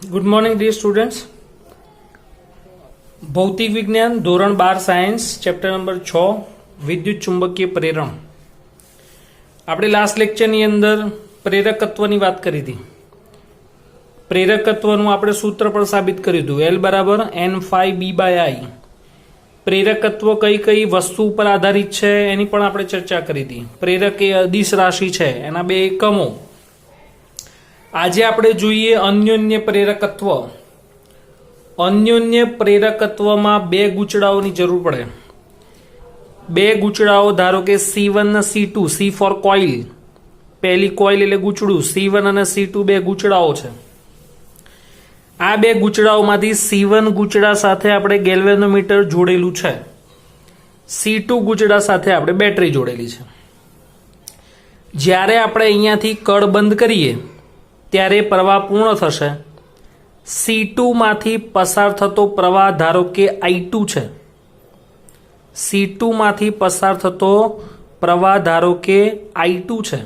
Good morning dear students. भौतिक विज्ञान धोरण 12 सायन्स चैप्टर नंबर 6 विद्युत चुंबकीय प्रेरण। આપણે લાસ્ટ લેક્ચરની અંદર પ્રેરકત્વની વાત કરી હતી। પ્રેરકત્વનું આપણે સૂત્ર પણ સાબિત કર્યું હતું, L બરાબર N∅B/I। પ્રેરકત્વ કઈ કઈ વસ્તુ ઉપર આધારિત છે એની પણ આપણે ચર્ચા કરી હતી। પ્રેરક એ અદિશ રાશિ છે, એના બે એકમો। આજે આપણે જોઈએ અન્યોન્ય પ્રેરકત્વ। અન્યોન્ય પ્રેરકત્વમાં બે ગૂંચળાઓની જરૂર પડે। બે ગૂંચળાઓ ધારો કે C1 અને C2, C ફોર કોઇલ, પહેલી કોઇલ એટલે ગૂંચળું, C1 અને C2 બે ગૂંચળાઓ છે। આ બે ગૂંચળાઓમાંથી C1 ગૂંચળા સાથે આપણે ગેલ્વેનોમીટર જોડેલું છે, C2 ગૂંચળા સાથે આપણે બેટરી જોડેલી છે। જ્યારે આપણે અહીંયાથી કળ બંધ કરીએ ત્યારે પ્રવાહ પૂર્ણ થશે। C2 માંથી પસાર થતો પ્રવાહ ધારો કે I2 છે, C2 માંથી પસાર થતો પ્રવાહ ધારો કે I2 છે।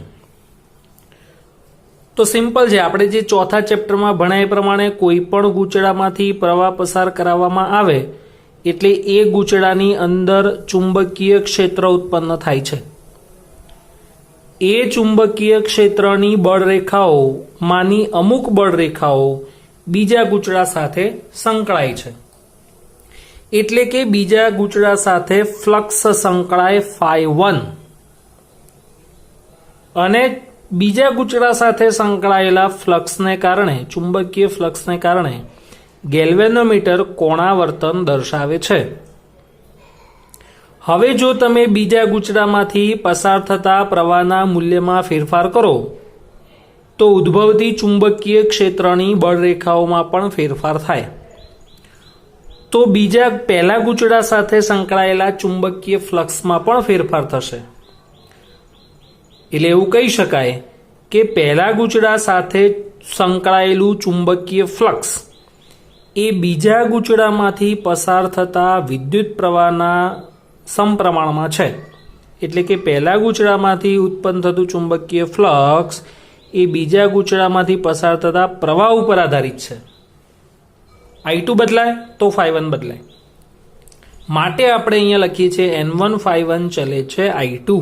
તો સિમ્પલ છે, આપણે જે ચોથા ચેપ્ટરમાં ભણાય પ્રમાણે કોઈ પણ ગૂંચળામાંથી પ્રવાહ પસાર કરાવવામાં આવે એટલે એ ગૂંચળાની અંદર ચુંબકીય ક્ષેત્ર ઉત્પન્ન થાય છે। એ ચુંબકીય ક્ષેત્રની બળરેખાઓમાંની અમુક બળરેખાઓ બીજા ગૂંચળા સાથે સંકળાય છે, એટલે કે બીજા ગૂંચળા સાથે ફ્લક્સ સંકળાય ∅1 અને બીજા ગૂંચળા સાથે સંકળાયેલા ફ્લક્સને કારણે, ચુંબકીય ફ્લક્સને કારણે ગેલ્વેનોમીટર કોણાવર્તન દર્શાવે છે। હવે જો તમે બીજા ગૂંચળામાંથી પસાર થતા પ્રવાહના મૂલ્યમાં ફેરફાર કરો તો ઉદ્ભવતી ચુંબકીય ક્ષેત્રની બળરેખાઓમાં પણ ફેરફાર થાય। તો બીજા પહેલા ગૂંચળા સાથે સંકળાયેલા ચુંબકીય ફ્લક્સમાં પણ ફેરફાર થશે। એટલે એવું કહી શકાય કે પહેલા ગૂંચળા સાથે સંકળાયેલું ચુંબકીય ફ્લક્સ એ બીજા ગૂંચળામાંથી પસાર થતા વિદ્યુત પ્રવાહના સમપ્રમાણમાં છે। એટલે કે પહેલા ગૂંચળામાંથી ઉત્પન્ન થતું ચુંબકીય ફ્લક્સ એ બીજા ગૂંચળામાંથી પસાર થતા પ્રવાહ ઉપર આધારિત છે। I2 બદલાય તો ∅1 બદલાય, માટે આપણે અહીંયા લખીએ છીએ N1 ∅1 ચલે છે I2।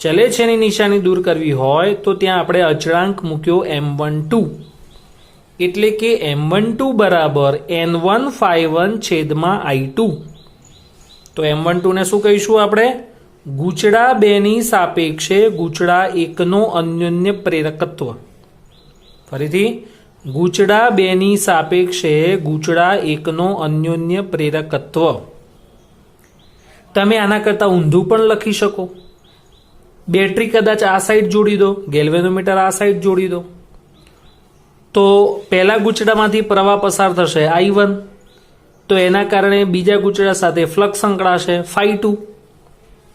ચલે છે ની નિશાની દૂર કરવી હોય તો ત્યાં આપણે અચળાંક મૂક્યો M12, એટલે કે M12 બરાબર N1 ∅1 છેદમાં I2। તો M12 ને શું કહીશું આપણે? ગૂંચળા બેની સાપેક્ષે ગૂંચળા એકનો અન્યોન્ય પ્રેરકત્વ। ફરીથી, ગૂંચળા બેની સાપેક્ષે ગૂંચળા એકનો અન્યોન્ય પ્રેરકત્વ। તમે આના કરતા ઊંધું પણ લખી શકો। બેટરી કદાચ આ સાઈડ જોડી દો, ગેલ્વેનોમીટર આ સાઈડ જોડી દો, તો પહેલા ગૂંચળામાંથી પ્રવાહ પસાર થશે I1, તો એના કારણે બીજા ગૂંચળા સાથે ફ્લક્સ સંકળાશે ∅2।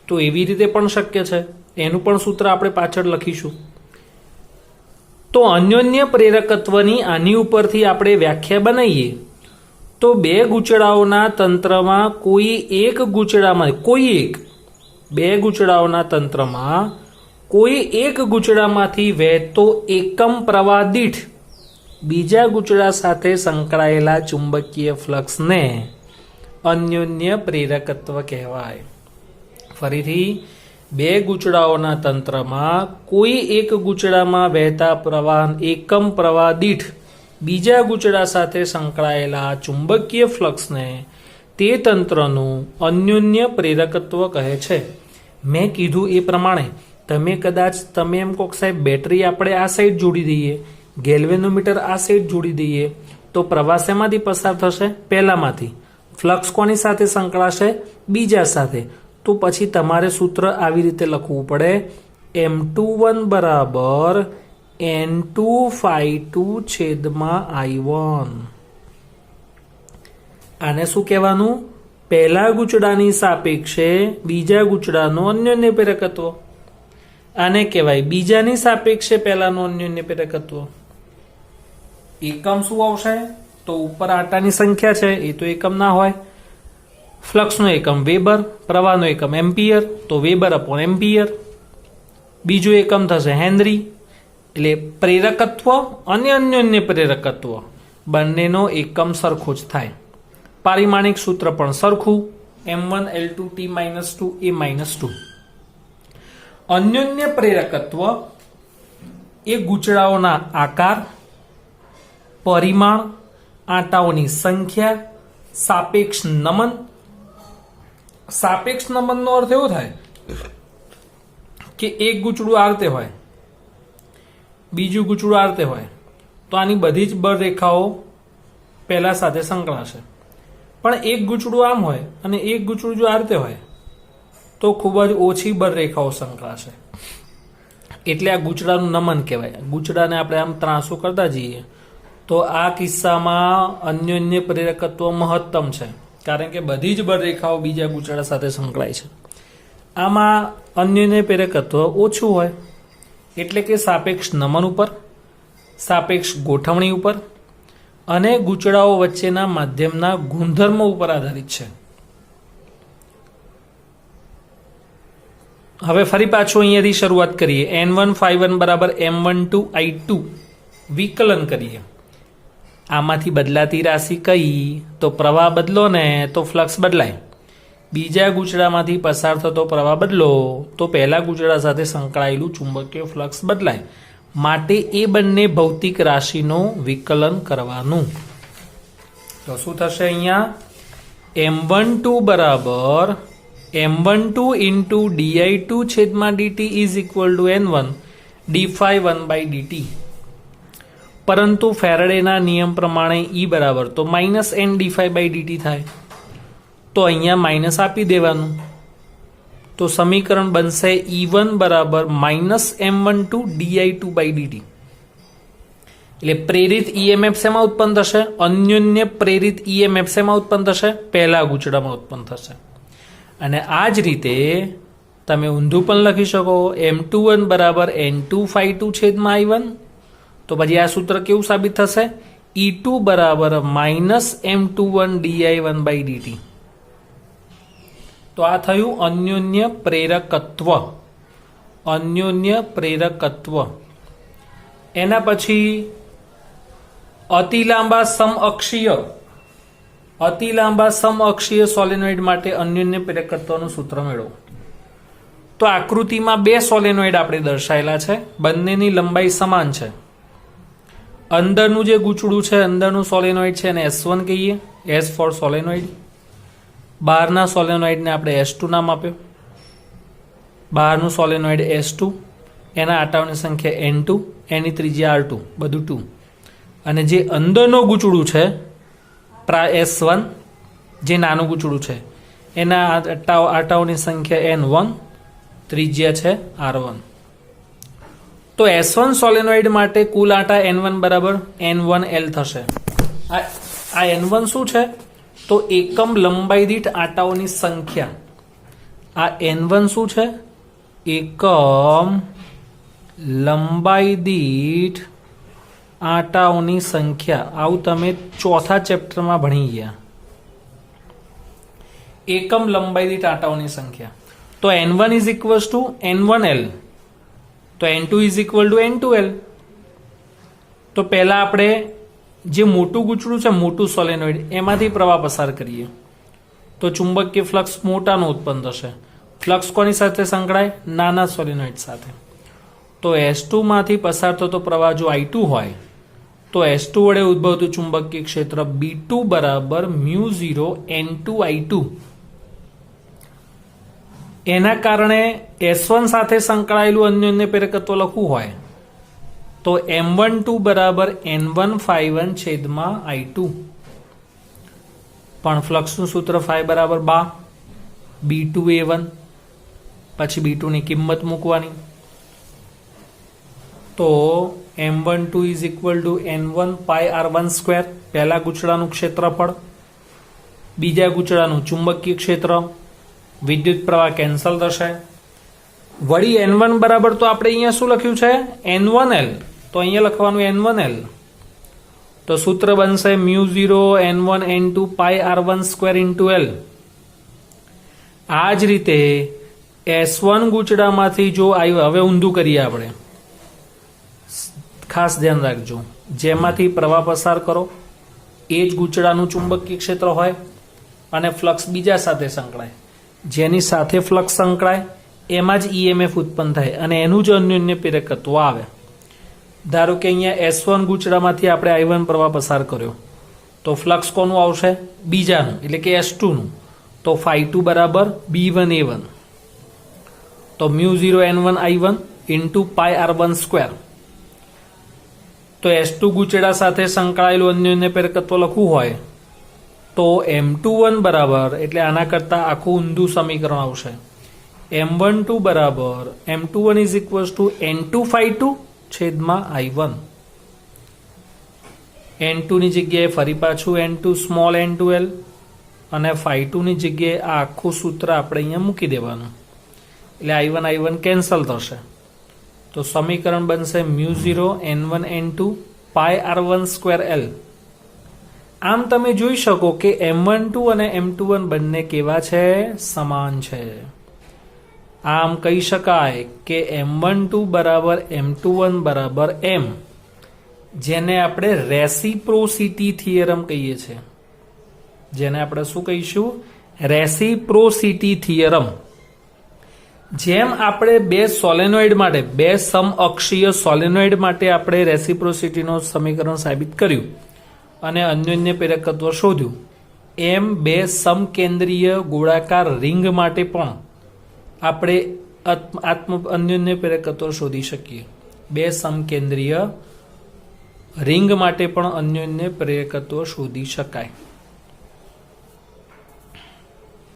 તો એવી રીતે પણ શક્ય છે, એનું પણ સૂત્ર આપણે પાછળ લખીશું। તો અન્યોન્ય પ્રેરકત્વની આની ઉપરથી આપણે વ્યાખ્યા બનાવીએ તો બે ગૂંચળાઓના તંત્રમાં કોઈ એક ગૂંચળામાં બે ગૂંચળાઓના તંત્રમાં કોઈ એક ગૂંચળામાંથી વહેતો એકમ પ્રવાહ દીઠ બીજા ગૂંચળા સાથે સંકળાયેલા ચુંબકીય ફ્લક્સને અન્યોન્ય પ્રેરકત્વ કહેવાય। ફરીથી, બે ગૂંચળાઓના તંત્રમાં કોઈ એક ગૂંચળામાં વહેતા પ્રવાહ એકમ પ્રવાહ દીઠ બીજા ગૂંચળા સાથે સંકળાયેલા ચુંબકીય ફ્લક્સને તે તંત્રનું અન્યોન્ય પ્રેરકત્વ કહે છે। મેં કીધું એ પ્રમાણે તમે એમ કહો સાહેબ બેટરી આપણે આ સાઈડ જોડી દઈએ, ગેલ્વેનોમીટર આ સાઈડ જોડી દઈએ તો પ્રવાહ શેમાંથી પસાર થશે? પહેલામાંથી। ફ્લક્સ કોની સાથે સંકળાશે? બીજા સાથે। તો પછી તમારે સૂત્ર આવી રીતે લખવું પડે, M21 બરાબર N2 ∅2 છેદમાં I1। આને શું કહેવાનું? પહેલા ગૂંચળાની સાપેક્ષે બીજા ગૂંચળાનો અન્યોન્ય પ્રેરકત્વ। આને કહેવાય બીજાની સાપેક્ષે પહેલાનો અન્યોન્ય પ્રેરકત્વ। એકમ શું આવશે? તો ઉપર આટાની સંખ્યા છે એ તો એકમ ના હોય। ફ્લક્સનો એકમ વેબર, પ્રવાહનો એકમ એમ્પિયર, તો વેબર અપોન એમ્પિયર। બીજું એકમ થશે હેનરી, એટલે પ્રેરકત્વ અને અન્યોન્ય પ્રેરકત્વ બંનેનો એકમ સરખો જ થાય. પારિમાણિક સૂત્ર પણ સરખું, M1L2T-2 A-2. અન્યોન્ય પ્રેરકત્વ એ ગૂંચળાઓના આકાર, પરિમાણ, આંટાઓની સંખ્યા, સાપેક્ષ નમન. સાપેક્ષ નમનનો અર્થ એવો થાય કે એક ગૂંચળું આ રીતે હોય, બીજું ગૂંચળું આ રીતે હોય, તો આની બધી જ બળ રેખાઓ પહેલા સાથે સંકળાશે. પણ એક ગૂંચળું આમ હોય અને એક ગૂંચળું જો આ રીતે હોય તો ખૂબ જ ઓછી બળ રેખાઓ સંકળાશે. એટલે આ ગૂંચળાનું નમન કહેવાય. ગૂંચળાને આપણે આમ ત્રાંસુ કરતા જઈએ તો આ કિસ્સામાં અન્યોન્ય પ્રેરકત્વ મહત્તમ છે, કારણ કે બધી જ બળ રેખાઓ બીજા ગૂંચળા સાથે સંકળાય છે. આમાં અન્યોન્ય પ્રેરકત્વ ઓછું હોય, એટલે કે સાપેક્ષ નમન ઉપર, સાપેક્ષ ગોઠવણી ઉપર અને ગૂંચળાઓ વચ્ચેના માધ્યમના ગુણધર્મો ઉપર આધારિત છે. હવે ફરી પાછું અહીંયાથી શરૂઆત કરીએ. N1 બરાબર M12 I2 વિકલન કરીએ. આમાંથી બદલાતી રાશિ કઈ? તો પ્રવાહ બદલો ને તો ફ્લક્સ બદલાય. બીજા ગૂંચળામાંથી પસાર થતો પ્રવાહ બદલો તો પહેલા ગૂંચળા સાથે સંકળાયેલું ચુંબકીય ફ્લક્સ બદલાય. માટે એ બંને ભૌતિક રાશિનું વિકલન કરવાનું. તો શું થશે અહીંયા? M12 બરાબર M12 into di2 છેદમાં dt is equal to N1 d∅1/dt. પરંતુ ફેરાડેના નિયમ પ્રમાણે E બરાબર તો માઇનસ N d∅/dt થાય. તો અહીંયા માઇનસ આપી દેવાનું. તો સમીકરણ બનશે E1 બરાબર માઇનસ M12 di2/dt. એટલે પ્રેરિત EMF શેમાં ઉત્પન્ન થશે? અન્યોન્ય પ્રેરિત EMF શેમાં ઉત્પન્ન થશે? પહેલા ગૂંચળામાં ઉત્પન્ન થશે. અને આ જ રીતે તમે ઊંધું પણ લખી શકો. M21 બરાબર N2∅2 છેદમાં I1. તો પછી આ સૂત્ર કેવું સાબિત થશે? E2 બરાબર માઇનસ M21 di1/dt. તો આ થયું અન્યોન્ય પ્રેરકત્વ. અન્યોન્ય પ્રેરકત્વ. એના પછી અતિ લાંબા સમઅક્ષીય સોલેનોઇડ માટે અન્યોન્ય પ્રેરકત્વનું સૂત્ર મેળવો. તો આકૃતિમાં બે સોલેનોઇડ આપણે દર્શાયેલા છે, બંનેની લંબાઈ સમાન છે. અંદરનું જે ગૂંચળું છે, અંદરનું સોલેનોઇડ છે એને S1 કહીએ, S ફોર સોલેનોઇડ. બહારના સોલેનોઇડને આપણે S2 નામ આપ્યું. બહારનું સોલેનોઇડ S2, એના આંટાઓની સંખ્યા N2, એની ત્રિજ્યા R2, બધું 2. અને જે અંદરનો ગૂંચળું છે S1, જે નાનું ગૂંચળું છે, એના આંટાઓની સંખ્યા N1, ત્રિજ્યા છે R1. તો S1 સોલેનોઇડ માટે કુલ આંટા N1 બરાબર N1L થશે. આ N1 શું છે? તો એકમ લંબાઈ દીઠ આંટાઓની સંખ્યા. આ N1 શું છે? એકમ લંબાઈ દીઠ આંટાઓની સંખ્યા. આવું તમે ચોથા ચેપ્ટરમાં ભણી ગયા. એકમ લંબાઈ દીઠ આંટાઓની સંખ્યા. તો N1 is equals to N1L. તો N2 is equal to N2L. તો પહેલા આપણે જે મોટું ગૂંચળું છે, મોટું સોલેનોઇડ, એમાંથી પ્રવાહ પસાર કરીએ તો ચુંબકીય ફ્લક્સ મોટાનું ઉત્પન્ન થશે. ફ્લક્સ કોની સાથે સંકળાય? નાના સોલેનોઇડ સાથે. તો S2 માંથી પસાર થતો પ્રવાહ જો I2 હોય તો S2 વડે ઉદ્ભવતું ચુંબકીય ક્ષેત્ર B2 બરાબર μ0 N2I2. એના કારણે S1 સાથે સંકળાયેલું અન્યોન્ય પ્રેરકત્વ લખવું હોય તો M12 બરાબર N1∅1 છેદમાં I2. પણ ફ્લક્સનું સૂત્ર ∅ બરાબર B2A1. પછી B2 ની કિંમત મૂકવાની. તો M12 is equal to N1πr1². પહેલા ગૂંચળાનું ક્ષેત્રફળ, બીજા ગૂંચળાનું ચુંબકીય ક્ષેત્ર, વિદ્યુત પ્રવાહ કેન્સલ થશે. વળી N1 બરાબર તો આપણે અહીંયા શું લખ્યું છે? N1L. તો અહીંયા લખવાનું N1L. તો સૂત્ર બનશે μ0 N1 N2 πr1² × L. આ જ રીતે S1 ગૂંચળામાંથી જો આવ્યું, હવે ઊંધું કરીએ આપણે, ખાસ ધ્યાન રાખજો, જેમાંથી પ્રવાહ પસાર કરો એ જ ગૂંચળાનું ચુંબકીય ક્ષેત્ર હોય અને ફ્લક્સ બીજા સાથે સંકળાય, જેની સાથે ફ્લક્સ સંકળાય એમાં જ ઈએમએફ ઉત્પન્ન થાય અને એનું જ અન્યોન્ય પ્રેરકત્વ આવે. ધારો કે અહીંયા S1 ગૂંચળામાંથી આપણે I1 પ્રવાહ પસાર કર્યો તો ફ્લક્સ કોનું આવશે? બીજાનું, એટલે કે S2નું. તો φ2 બરાબર B1A1, તો μ0N1I1 into pi R1 square. તો S2 ગૂંચળા સાથે સંકળાયેલું અન્યોન્ય પ્રેરકત્વ લખવું હોય તો M21 બરાબર, એટલે આના કરતાં આખું ઊંધું સમીકરણ આવશે, M12 બરાબર M21 is equals to N2 φ2 છેદમાં I1. N2 ની જગ્યાએ ફરી પાછું N2 સ્મોલ n2l અને φ2 ની જગ્યાએ આ આખું સૂત્ર આપણે અહીંયા મૂકી દેવાનું, એટલે I1 કેન્સલ થશે. તો સમીકરણ બનશે μ0N1N2 પાઈ R1 સ્ક્વેર L. આમ તમે જોઈ શકો કે M12 અને M21 બંને કેવા છે? સમાન છે. આમ કહી શકાય કે M12 બરાબર M21 બરાબર M, જેને આપણે રેસિપ્રોસિટી થિયરમ કહીએ છીએ. જેને આપણે શું કહીશું? Reciprocity theorem. જેમ આપણે બે સોલેનોઇડ માટે, બે સમઅક્ષીય સોલેનોઇડ માટે આપણે રેસિપ્રોસિટીનું સમીકરણ સાબિત કર્યું અને અન્યોન્ય પ્રેરકત્વ શોધ્યું, એમ બે સમકેન્દ્રીય ગોળાકાર રિંગ માટે પણ આપણે અન્યોન્ય પ્રેરકત્વ શોધી શકીએ. બે સમકેન્દ્રીય રિંગ માટે પણ અન્યોન્ય પ્રેરકત્વ શોધી શકાય.